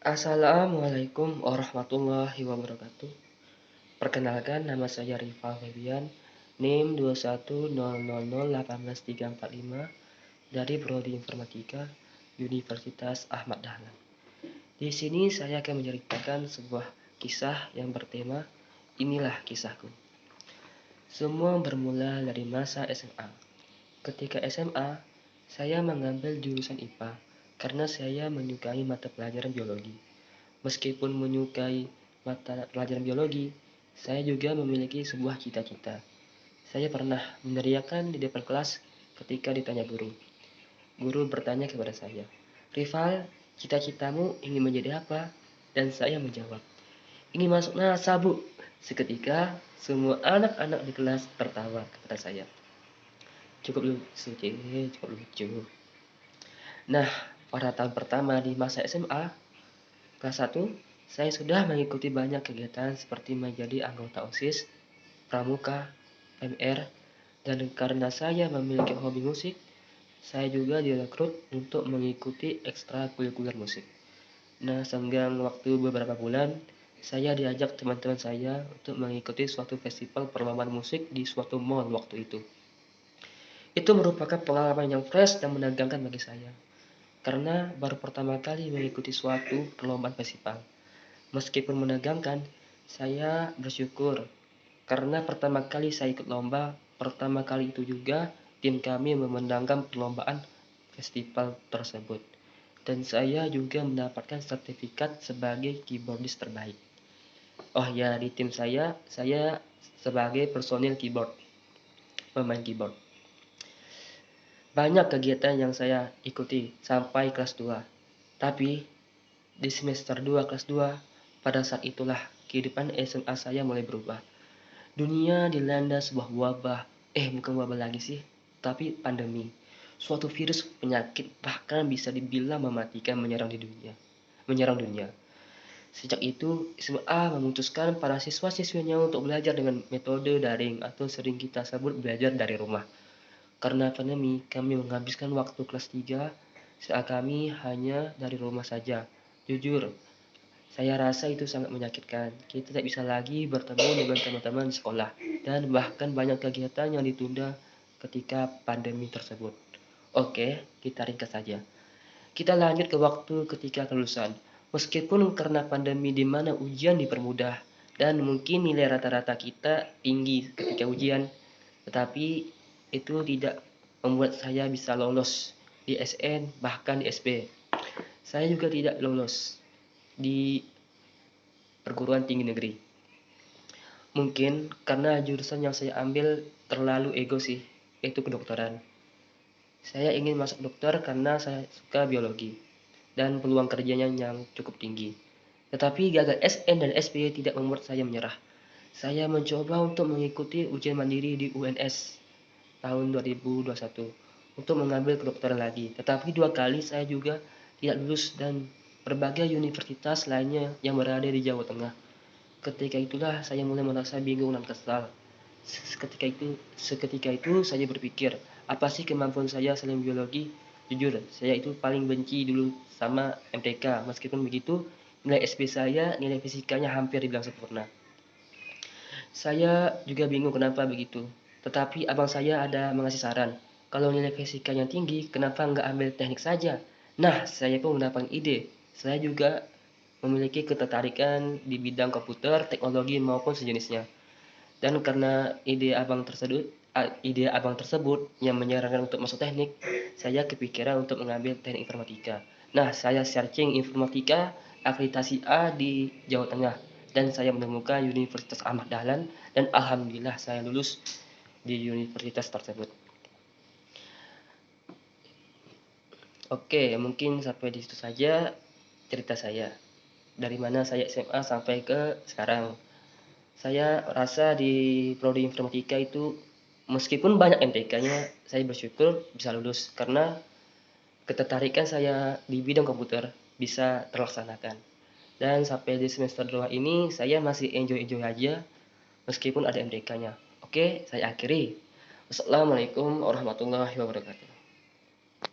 Assalamualaikum warahmatullahi wabarakatuh. Perkenalkan, nama saya Rival Febian, NIM 21000181345 dari Prodi Informatika Universitas Ahmad Dahlan. Di sini saya akan menceritakan sebuah kisah yang bertema "Inilah Kisahku". Semua bermula dari masa SMA. Ketika SMA, saya mengambil jurusan IPA karena saya menyukai mata pelajaran biologi. Meskipun menyukai mata pelajaran biologi, saya juga memiliki sebuah cita-cita. Saya pernah meneriakkan di depan kelas ketika ditanya guru. Guru bertanya kepada saya, "Rival, cita-citamu ingin menjadi apa?" Dan saya menjawab, "Ingin masuk NASA, Bu." Seketika, semua anak-anak di kelas tertawa kepada saya. Cukup lucu, cukup lucu. Nah, pada tahun pertama di masa SMA, kelas 1, saya sudah mengikuti banyak kegiatan seperti menjadi anggota OSIS, Pramuka, MR, dan karena saya memiliki hobi musik, saya juga direkrut untuk mengikuti ekstrakurikuler musik. Nah, senggang waktu beberapa bulan, saya diajak teman-teman saya untuk mengikuti suatu festival perlombaan musik di suatu mall waktu itu. Itu merupakan pengalaman yang fresh dan menegangkan bagi saya, karena baru pertama kali mengikuti suatu perlombaan festival. Meskipun menegangkan, saya bersyukur karena pertama kali saya ikut lomba, pertama kali itu juga tim kami memenangkan perlombaan festival tersebut. Dan saya juga mendapatkan sertifikat sebagai keyboardist terbaik. Oh ya, di tim saya sebagai personil keyboard, pemain keyboard. Banyak kegiatan yang saya ikuti sampai kelas 2. Tapi di semester 2 kelas 2, pada saat itulah kehidupan SMA saya mulai berubah. Dunia dilanda sebuah wabah, bukan wabah lagi sih, tapi pandemi. Suatu virus penyakit bahkan bisa dibilang mematikan menyerang dunia. Sejak itu, SMA memutuskan para siswa-siswinya untuk belajar dengan metode daring atau sering kita sebut belajar dari rumah. Karena pandemi, kami menghabiskan waktu kelas 3 saat kami hanya dari rumah saja. Jujur, saya rasa itu sangat menyakitkan. Kita tidak bisa lagi bertemu dengan teman-teman di sekolah, dan bahkan banyak kegiatan yang ditunda ketika pandemi tersebut. Oke, kita ringkas saja. Kita lanjut ke waktu ketika kelulusan. Meskipun karena pandemi di mana ujian dipermudah dan mungkin nilai rata-rata kita tinggi ketika ujian, tetapi itu tidak membuat saya bisa lolos di SN bahkan di SB. Saya juga tidak lolos di perguruan tinggi negeri. Mungkin karena jurusan yang saya ambil terlalu ego sih, yaitu kedokteran. Saya ingin masuk dokter karena saya suka biologi dan peluang kerjanya yang cukup tinggi. Tetapi gagal SN dan SP tidak membuat saya menyerah. Saya mencoba untuk mengikuti ujian mandiri di UNS tahun 2021 untuk mengambil kedokteran lagi. Tetapi 2 kali saya juga tidak lulus dan berbagai universitas lainnya yang berada di Jawa Tengah. Ketika itulah saya mulai merasa bingung dan kesal. Seketika itu saya berpikir, apa sih kemampuan saya selain biologi? Jujur, saya itu paling benci dulu sama MTK. Meskipun begitu, nilai SP saya, nilai fisikanya hampir dibilang sempurna. Saya juga bingung kenapa begitu. Tetapi abang saya ada mengasih saran, kalau nilai fisikanya tinggi, kenapa nggak ambil teknik saja? Nah, saya pun mendapatkan ide. Saya juga memiliki ketertarikan di bidang komputer, teknologi maupun sejenisnya. Dan karena ide abang tersebut yang menyarankan untuk masuk teknik, saya kepikiran untuk mengambil teknik informatika. Nah, saya searching informatika akreditasi A di Jawa Tengah dan saya menemukan Universitas Ahmad Dahlan dan alhamdulillah saya lulus di universitas tersebut. Oke, mungkin sampai di situ saja cerita saya. Dari mana saya SMA sampai ke sekarang. Saya rasa di prodi informatika itu meskipun banyak MTK-nya, saya bersyukur bisa lulus karena ketertarikan saya di bidang komputer bisa terlaksanakan. Dan sampai di semester 2 ini saya masih enjoy-enjoy aja meskipun ada MTK-nya. Oke, saya akhiri. Wassalamualaikum warahmatullahi wabarakatuh.